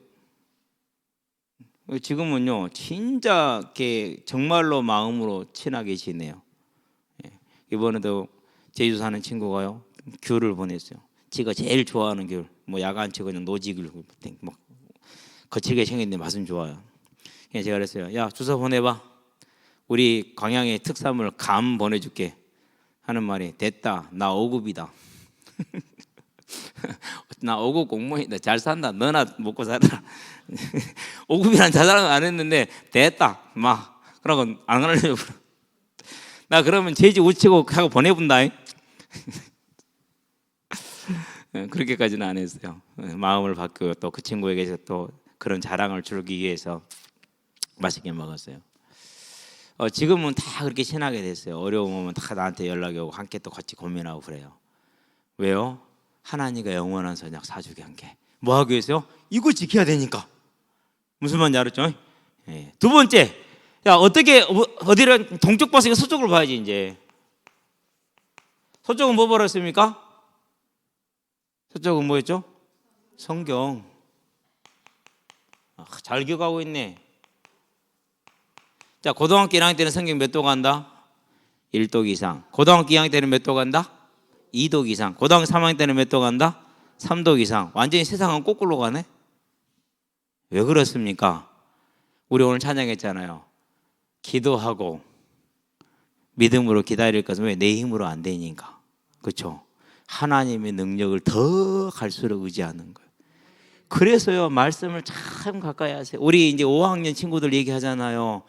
지금은요 진짜 이렇게 정말로 마음으로 친하게 지내요. 이번에도 제주 사는 친구가요 귤을 보냈어요. 지가 제일 좋아하는 귤, 뭐 야간치 그냥 노지귤 막 거칠게 생겼는데 맛은 좋아요. 그래서 제가 그랬어요. 야, 주소 보내봐. 우리 광양의 특산물 감 보내줄게. 하는 말이 됐다. 나 5급이다. 나 5급 공무원이다. 잘 산다. 너나 먹고 살아. 5급이란 자랑은 안 했는데 됐다. 막 그러고 안 하려고. 나 그러면 제지 우치고 하고 보내본다. 그렇게까지는 안 했어요. 마음을 바꾸고 또 그 친구에게서 또 그런 자랑을 주기 위해서 맛있게 먹었어요. 지금은 다 그렇게 친하게 됐어요. 어려움 오면 다 나한테 연락이 오고 함께 또 같이 고민하고 그래요. 왜요? 하나님과 영원한 선약 사주경계. 뭐 하기 위해서요? 이거 지켜야 되니까. 무슨 말인지 알았죠? 예. 두 번째, 야 어떻게 어디를 동쪽 봤으니까 서쪽을 봐야지 이제. 서쪽은 뭐 버렸습니까? 서쪽은 뭐였죠? 성경. 잘 기억하고 있네. 자, 고등학교 1학년 때는 성경 몇 도 간다? 1독 이상. 고등학교 2학년 때는 몇 도 간다? 2독 이상. 고등학교 3학년 때는 몇 도 간다? 3독 이상. 완전히 세상은 거꾸로 가네. 왜 그렇습니까? 우리 오늘 찬양했잖아요. 기도하고 믿음으로 기다릴 것은 왜? 내 힘으로 안 되니까. 그렇죠? 하나님의 능력을 더 갈수록 의지하는 거예요. 그래서요, 말씀을 참 가까이 하세요. 우리 이제 5학년 친구들 얘기하잖아요.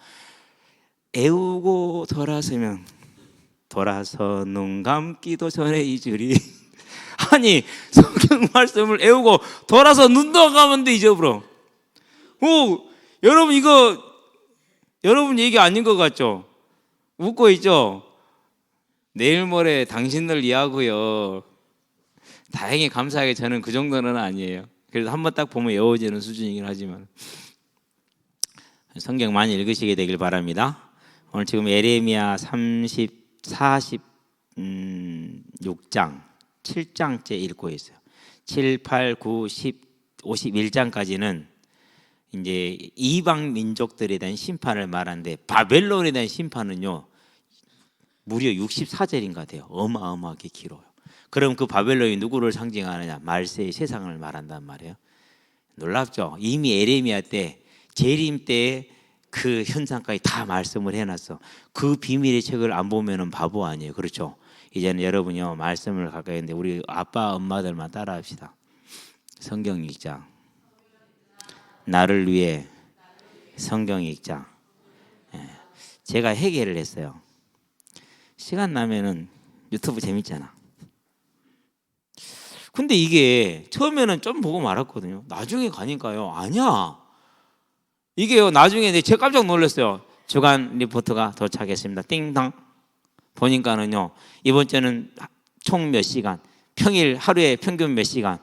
애우고 돌아서 눈 감기도 전에 잊으리. 아니, 성경 말씀을 애우고 돌아서 눈도 감았는데 잊어버려. 여러분 이거 여러분 얘기 아닌 것 같죠? 웃고 있죠? 내일 모레 당신들 이하고요. 다행히 감사하게 저는 그 정도는 아니에요. 그래서 한번 딱 보면 외워지는 수준이긴 하지만 성경 많이 읽으시게 되길 바랍니다. 오늘 지금 에레미야 46장 7장째 읽고 있어요. 7, 8, 9, 10, 51장까지는 이제 이방 민족들에 대한 심판을 말하는데 바벨론에 대한 심판은요 무려 64절인가 돼요. 어마어마하게 길어요. 그럼 그 바벨론이 누구를 상징하느냐? 말세의 세상을 말한단 말이에요. 놀랍죠? 이미 에레미야 때 재림 때의 그 현상까지 다 말씀을 해놨어. 그 비밀의 책을 안 보면은 바보 아니에요. 그렇죠? 이제는 여러분이요 말씀을 가까이 했는데 우리 아빠 엄마들만 따라합시다. 성경 읽자. 나를 위해 성경 읽자. 제가 해결을 했어요. 시간 나면은 유튜브 재밌잖아. 근데 이게 처음에는 좀 보고 말았거든요. 나중에 가니까요 아니야. 이게요 나중에 제가 깜짝 놀랐어요. 주간 리포트가 도착했습니다. 띵당 보니까는요 이번 주는 총 몇 시간, 평일 하루에 평균 몇 시간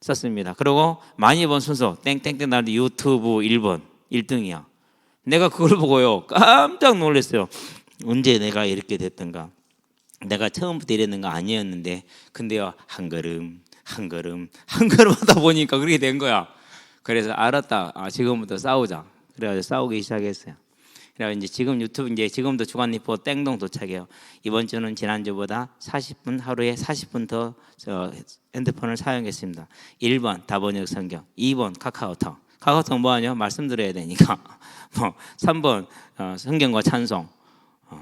썼습니다. 그리고 많이 본 순서 땡땡땡 나는데 유튜브 1번 1등이야. 내가 그걸 보고요 깜짝 놀랐어요. 언제 내가 이렇게 됐던가. 내가 처음부터 이랬는가 아니었는데 근데요 한 걸음 한 걸음 한 걸음 하다 보니까 그렇게 된 거야. 그래서 알았다. 지금부터 싸우자. 그래가지고 싸우기 시작했어요. 그래서 이제 지금 유튜브 이제 지금도 주간 리포트 땡동 도착해요. 이번 주는 지난주보다 40분 하루에 40분 더 핸드폰을 사용했습니다. 1번 다번역 성경, 2번 카카오톡. 카카오톡 뭐하냐? 말씀 드려야 되니까. 3번 성경과 찬송,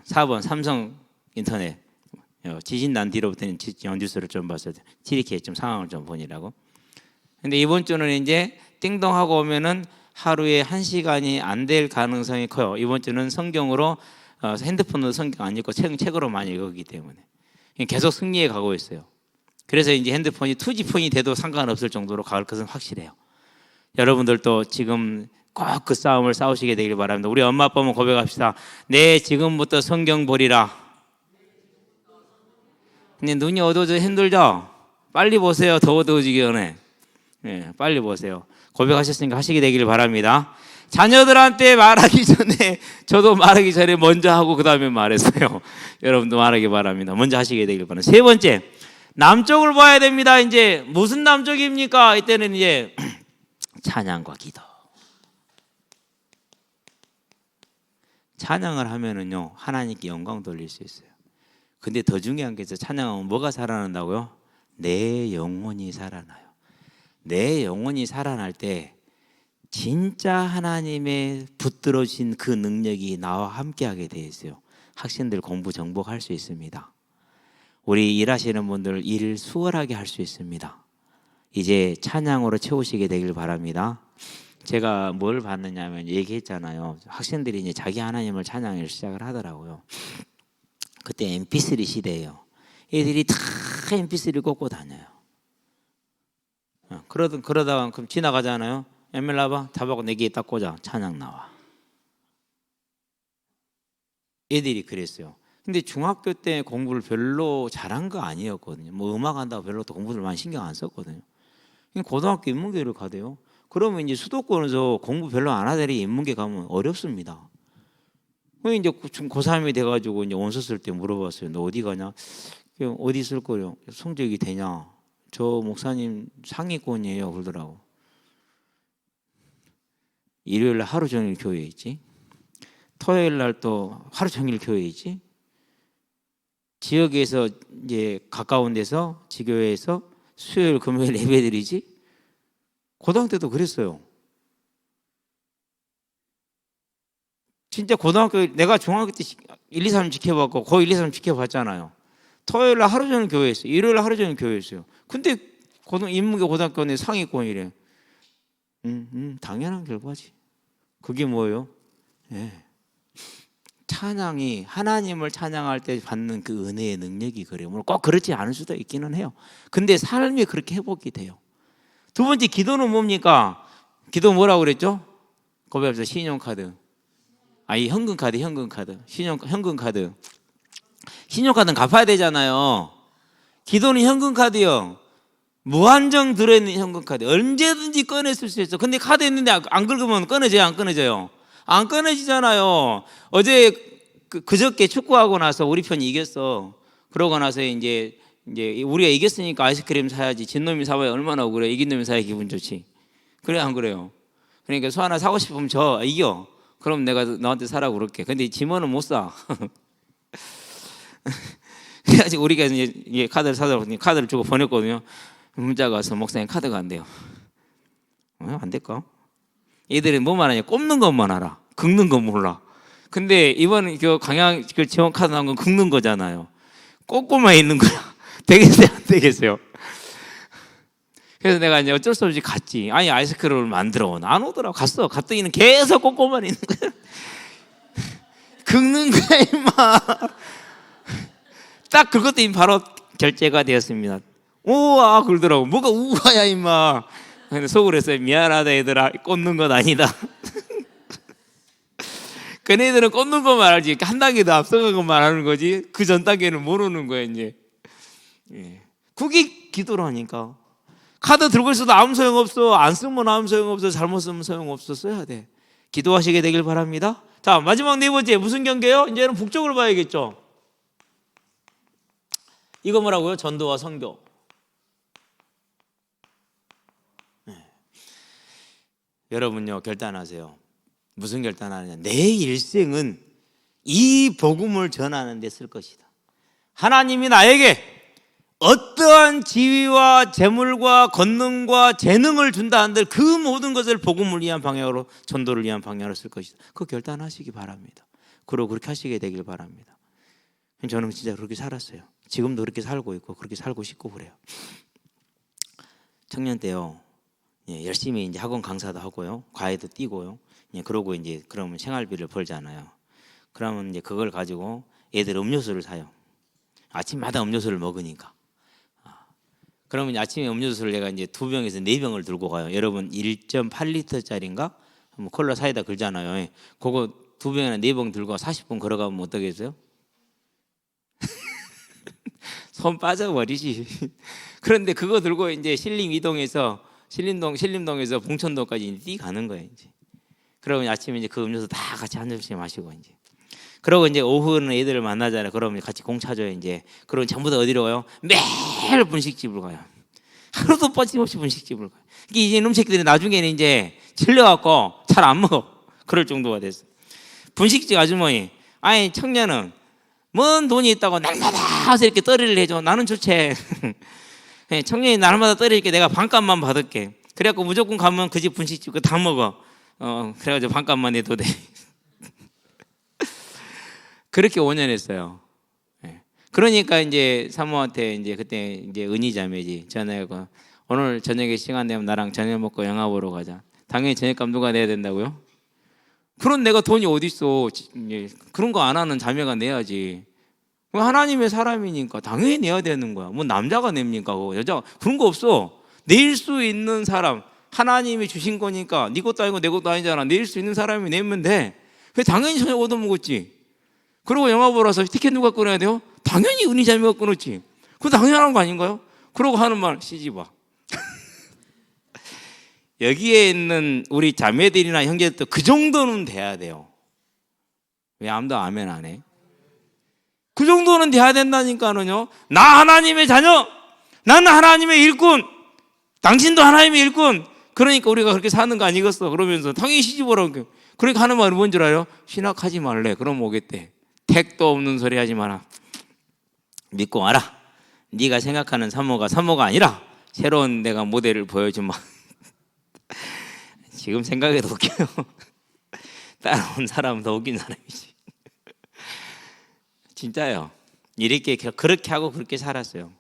4번 삼성 인터넷. 지진 난 뒤로부터는 뉴스를 좀 봤어요. 이렇게 좀 상황을 좀 보니라고. 근데 이번 주는 이제 띵동하고 오면은 하루에 1시간이 안 될 가능성이 커요. 이번 주는 성경으로 핸드폰으로 성경 안 읽고 책으로 많이 읽었기 때문에 계속 승리해 가고 있어요. 그래서 이제 핸드폰이 2G폰이 돼도 상관없을 정도로 갈 것은 확실해요. 여러분들도 지금 꼭 그 싸움을 싸우시게 되길 바랍니다. 우리 엄마 아빠만 고백합시다. 네, 지금부터 성경 보리라. 근데 눈이 어두워져 힘들죠? 빨리 보세요. 더 어두워지기 전에. 네, 빨리 보세요. 고백하셨으니까 하시게 되길 바랍니다. 자녀들한테 말하기 전에 저도 말하기 전에 먼저 하고 그 다음에 말했어요. 여러분도 말하기 바랍니다. 먼저 하시게 되길 바랍니다. 세 번째, 남쪽을 봐야 됩니다. 이제 무슨 남쪽입니까? 이때는 이제 찬양과 기도. 찬양을 하면은요 하나님께 영광 돌릴 수 있어요. 근데 더 중요한 게 찬양하면 뭐가 살아난다고요? 내 영혼이 살아나요. 내 영혼이 살아날 때 진짜 하나님의 붙들어진 그 능력이 나와 함께하게 되어 있어요. 학생들 공부 정복할 수 있습니다. 우리 일하시는 분들 일 수월하게 할 수 있습니다. 이제 찬양으로 채우시게 되길 바랍니다. 제가 뭘 봤느냐면 얘기했잖아요. 학생들이 이제 자기 하나님을 찬양을 시작을 하더라고요. 그때 MP3 시대예요. 애들이 다 MP3를 꽂고 다녀요. 그러다가 그럼 지나가잖아요. 에밀라봐 타바고 내 귀에 딱 꽂아 찬양 나와. 애들이 그랬어요. 근데 중학교 때 공부를 별로 잘한 거 아니었거든요. 뭐 음악 한다고 별로 또 공부를 많이 신경 안 썼거든요. 고등학교 인문계를 가대요. 그러면 이제 수도권에서 공부 별로 안 하더니 인문계 가면 어렵습니다. 이제 고3이 돼가지고 이제 원서 쓸 때 물어봤어요. 너 어디 가냐? 어디 쓸 거요? 성적이 되냐? 저 목사님 상위권이에요. 그러더라고. 일요일 날 하루 종일 교회에 있지. 토요일 날 또 하루 종일 교회에 있지. 지역에서 이제 가까운 데서 지교회에서 수요일 금요일 예배드리지. 고등학교 때도 그랬어요. 진짜 고등학교 내가 중학교 때 1, 2, 3 지켜봤고 고 1, 2, 3 지켜봤잖아요. 토요일 날 하루 종일 교회에 있어요. 일요일 날 하루 종일 교회에 있어요. 근데 인문계 고등학교는 상위권이래. 당연한 결과지. 그게 뭐예요? 예. 찬양이 하나님을 찬양할 때 받는 그 은혜의 능력이 그래요. 물론 꼭 그렇지 않을 수도 있기는 해요. 근데 삶이 그렇게 회복이 돼요. 두 번째 기도는 뭡니까? 기도 뭐라고 그랬죠? 고백합시다. 신용카드. 이 현금카드. 현금카드. 신용카드는 갚아야 되잖아요. 기도는 현금카드요. 무한정 들어있는 현금카드. 언제든지 꺼내 쓸 수 있어. 근데 카드 있는데 안 긁으면 끊어져요? 안 끊어져요? 안 끊어지잖아요. 어제 그저께 축구하고 나서 우리 편이 이겼어. 그러고 나서 이제 우리가 이겼으니까 아이스크림 사야지. 진 놈이 사봐야 얼마나 억울해. 이긴 놈이 사야 기분 좋지. 그래 안 그래요? 그러니까 소 하나 사고 싶으면 이겨. 그럼 내가 너한테 사라고 그럴게. 근데 지면은 못 사. 그래가지고 우리가 이제 카드를 사달라고 카드를 주고 보냈거든요. 문자가 와서 목사님 카드가 안 돼요. 안 될까? 얘들이 뭐만 하냐? 꼽는 것만 알아. 긁는 건 몰라. 근데 이번 강양 지원 카드 나온 건 긁는 거잖아요. 꽂고만 있는 거야. 되겠어요? 안 되겠어요? 그래서 내가 이제 어쩔 수 없이 갔지. 아니 아이스크림을 만들어 온. 안 오더라고. 갔더니는 계속 꽂고만 있는 거야. 긁는 거야 임마. 딱 그것도 바로 결제가 되었습니다. 우와 그러더라고. 뭐가 우와야 임마. 근데 속으로 했어요. 미안하다 얘들아. 꽂는 건 아니다. 걔네들은 꽂는 것만 알지. 한 단계 더 앞서간 것만 아는 거지. 그 전 단계는 모르는 거야 이제. 그게 기도라니까. 카드 들고 있어도 아무 소용없어. 안 쓰면 아무 소용없어. 잘못 쓰면 소용없어. 써야 돼. 기도하시게 되길 바랍니다. 자 마지막 네 번째 무슨 경계요? 이제는 북쪽으로 봐야겠죠. 이거 뭐라고요? 전도와 선교. 여러분요 결단하세요. 무슨 결단하느냐? 내 일생은 이 복음을 전하는 데 쓸 것이다. 하나님이 나에게 어떠한 지위와 재물과 권능과 재능을 준다 한들 그 모든 것을 복음을 위한 방향으로 전도를 위한 방향으로 쓸 것이다. 그거 결단하시기 바랍니다. 그리고 그렇게 하시게 되길 바랍니다. 저는 진짜 그렇게 살았어요. 지금도 그렇게 살고 있고 그렇게 살고 싶고 그래요. 청년 때요. 열심히 이제 학원 강사도 하고요. 과외도 뛰고요. 그러고 이제 그러면 생활비를 벌잖아요. 그러면 이제 그걸 가지고 애들 음료수를 사요. 아침마다 음료수를 먹으니까. 그러면 아침에 음료수를 내가 이제 2병에서 4병을 들고 가요. 여러분 1.8리터짜리인가? 콜라 사이다 걸잖아요. 그거 2병이나 4병 들고 40분 걸어가면 어떠겠어요? 손 빠져버리지. 그런데 그거 들고 이제 신림동에서 봉천동까지 뛰 가는 거예요. 이제. 그러면 아침에 이제 그 음료수 다 같이 한 잔씩 마시고 이제. 그러고 이제 오후는 애들을 만나잖아요. 그러면 같이 공 차줘요 이제. 그러면 전부 다 어디로 가요? 매일 분식집을 가요. 하루도 빠짐없이 분식집을 가요. 이제 이놈 새끼들이 나중에는 이제 질려갖고 잘 안 먹어. 그럴 정도가 됐어. 분식집 아주머니, 아니 청년은 뭔 돈이 있다고 날마다 와서 이렇게 떨이를 해줘. 나는 좋지. 청년이 날마다 떨이니까 내가 반값만 받을게. 그래갖고 무조건 가면 그 집 분식집 다 먹어. 그래가지고 반값만 내도 돼. 그렇게 5년 했어요. 그러니까 이제 사모한테 이제 그때 이제 은희 자매지 전화해고 오늘 저녁에 시간 되면 나랑 저녁 먹고 영화 보러 가자. 당연히 저녁값 누가 내야 된다고요? 그런 내가 돈이 어디 있어? 그런 거 안 하는 자매가 내야지. 하나님의 사람이니까 당연히 내야 되는 거야. 뭐 남자가 냅니까? 여자 그런 거 없어. 낼 수 있는 사람 하나님이 주신 거니까 네 것도 아니고 내 것도 아니잖아. 낼 수 있는 사람이 내면 돼. 왜 당연히 저녁 얻어먹었지. 그리고 영화 보러 와서 티켓 누가 끊어야 돼요? 당연히 은희 자매가 끊었지. 그거 당연한 거 아닌가요? 그러고 하는 말 시집와. 여기에 있는 우리 자매들이나 형제들도 그 정도는 돼야 돼요. 왜 아무도 아멘 안 해? 그 정도는 돼야 된다니까는요. 나 하나님의 자녀, 나는 하나님의 일꾼, 당신도 하나님의 일꾼. 그러니까 우리가 그렇게 사는 거 아니겠어? 그러면서 당연히 시집 오라고. 그러니까 하는 말은 뭔 줄 알아요? 신학하지 말래. 그럼 오겠대. 택도 없는 소리 하지 마라. 믿고 와라. 네가 생각하는 사모가 사모가 아니라 새로운 내가 모델을 보여주마. 지금 생각해도 웃겨요. 따라온 사람은 더 웃긴 사람이지. 진짜요. 이렇게 그렇게 하고 그렇게 살았어요.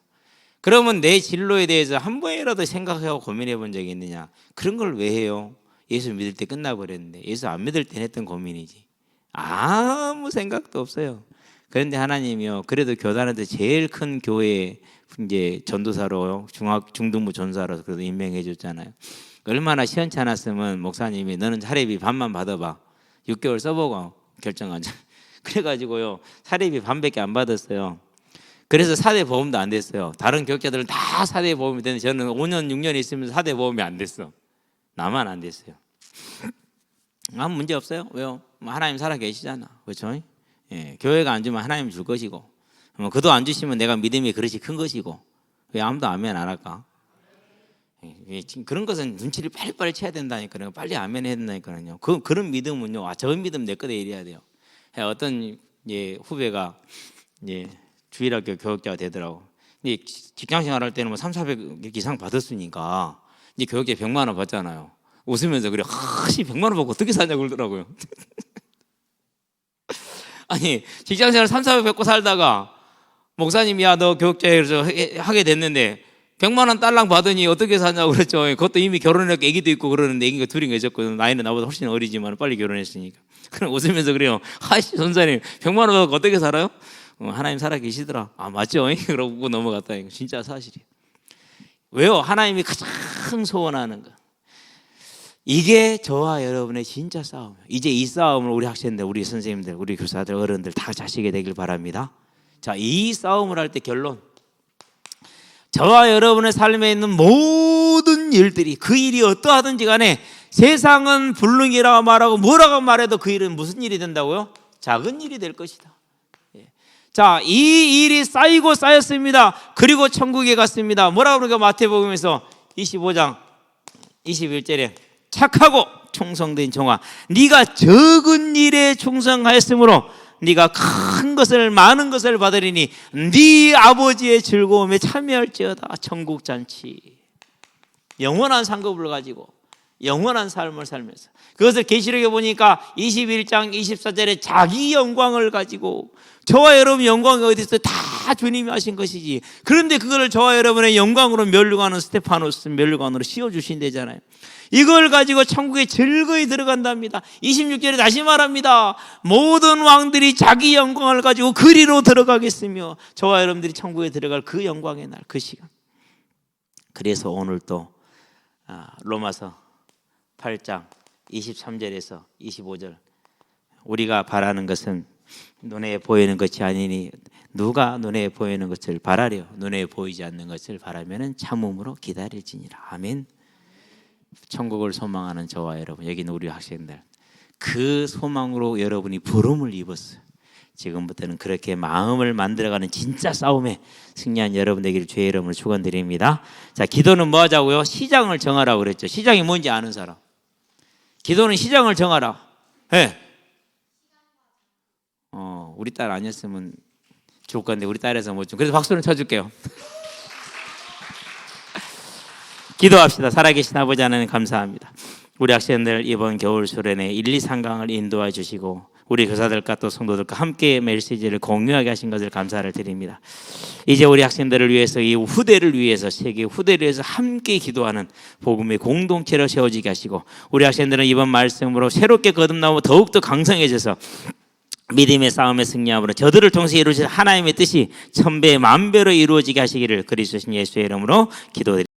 그러면 내 진로에 대해서 한 번이라도 생각하고 고민해 본 적이 있느냐? 그런 걸 왜 해요? 예수 믿을 때 끝나버렸는데. 예수 안 믿을 때 했던 고민이지. 아무 생각도 없어요. 그런데 하나님이요, 그래도 교단한테 제일 큰 교회 이제 전도사로 중등부 전도사로 그래도 임명해 줬잖아요. 얼마나 시원치 않았으면 목사님이 너는 사례비 반만 받아봐. 6개월 써보고 결정하자. 그래가지고요, 사례비 반밖에 안 받았어요. 그래서 4대 보험도 안 됐어요. 다른 교육자들은 다 4대 보험이 되는데 저는 5년 6년 있으면서 4대 보험이 안 됐어. 나만 안 됐어요. 아무 문제 없어요. 왜요? 하나님 살아 계시잖아. 그렇죠? 예, 교회가 안 주면 하나님 줄 것이고, 그도 안 주시면 내가 믿음이 그릇이 큰 것이고. 왜 아무도 아멘 안 할까? 예, 그런 것은 눈치를 빨리빨리 채야 된다니까요. 빨리 아멘 해야 된다니까요. 그런 믿음은요, 저 믿음 내 거다 이래야 돼요. 어떤 후배가 주일학교 교육자가 되더라고. 근데 직장생활 할 때는 뭐 300-400 이상 받았으니까 이제 교육자 100만 원 받잖아요. 웃으면서 그래, 100만 원 받고 어떻게 사냐고 그러더라고요. 아니, 직장생활 300-400 받고 살다가 목사님이 야, 너 교육자에서 하게 됐는데 100만 원 딸랑 받으니 어떻게 사냐고 그랬죠. 그것도 이미 결혼했고 애기도 있고 그러는데 애기가 둘이 계셨거든. 나이는 나보다 훨씬 어리지만 빨리 결혼했으니까. 그럼 웃으면서 그래요. 하이씨 선사님 100만 원 받고 어떻게 살아요? 하나님 살아 계시더라. 아 맞죠? 그러고 넘어갔다. 이거 진짜 사실이에요. 왜요? 하나님이 가장 소원하는 거. 이게 저와 여러분의 진짜 싸움이에요. 이제 이 싸움을 우리 학생들, 우리 선생님들, 우리 교사들, 어른들 다 자시게 되길 바랍니다. 자, 이 싸움을 할 때 결론. 저와 여러분의 삶에 있는 모든 일들이 그 일이 어떠하든지 간에 세상은 불능이라고 말하고 뭐라고 말해도 그 일은 무슨 일이 된다고요? 작은 일이 될 것이다. 자, 이 일이 쌓이고 쌓였습니다. 그리고 천국에 갔습니다. 뭐라고 그러니까 마태복음에서 25장 21절에 착하고 충성된 종아, 네가 적은 일에 충성하였으므로 네가 큰 것을 많은 것을 받으리니 네 아버지의 즐거움에 참여할지어다. 천국 잔치. 영원한 상급을 가지고 영원한 삶을 살면서 그것을 계시록에 보니까 21장 24절에 자기 영광을 가지고 저와 여러분 영광이 어디 있어요? 다 주님이 하신 것이지. 그런데 그거를 저와 여러분의 영광으로 멸류관은 스테파노스 멸류관으로 씌워주신대잖아요. 이걸 가지고 천국에 즐거이 들어간답니다. 26절에 다시 말합니다. 모든 왕들이 자기 영광을 가지고 그리로 들어가겠으며 저와 여러분들이 천국에 들어갈 그 영광의 날, 그 시간. 그래서 오늘 또 로마서 8장 23절에서 25절 우리가 바라는 것은 눈에 보이는 것이 아니니 누가 눈에 보이는 것을 바라려 눈에 보이지 않는 것을 바라면은 참음으로 기다릴지니라. 아멘. 천국을 소망하는 저와 여러분, 여기 있는 우리 학생들, 그 소망으로 여러분이 부름을 입었어요. 지금부터는 그렇게 마음을 만들어가는 진짜 싸움에 승리한 여러분 되기를 주의 이름으로 축원드립니다. 자, 기도는 뭐 하자고요? 시장을 정하라고 그랬죠. 시장이 뭔지 아는 사람. 기도는 시장을 정하라. 네. 우리 딸 아니었으면 좋을 건데 우리 딸에서 뭐 좀 그래서 박수는 쳐줄게요. 기도합시다. 살아계신 아버지 하나님 감사합니다. 우리 학생들 이번 겨울 수련회 1, 2, 3강을 인도해 주시고 우리 교사들과 또 성도들과 함께 메시지를 공유하게 하신 것을 감사를 드립니다. 이제 우리 학생들을 위해서 이 후대를 위해서 세계 후대를 위해서 함께 기도하는 복음의 공동체로 세워지게 하시고 우리 학생들은 이번 말씀으로 새롭게 거듭나고 더욱더 강성해져서 믿음의 싸움에 승리함으로 저들을 통해서 이루어질 하나님의 뜻이 천배 만배로 이루어지게 하시기를 그리스도 예수의 이름으로 기도드립니다.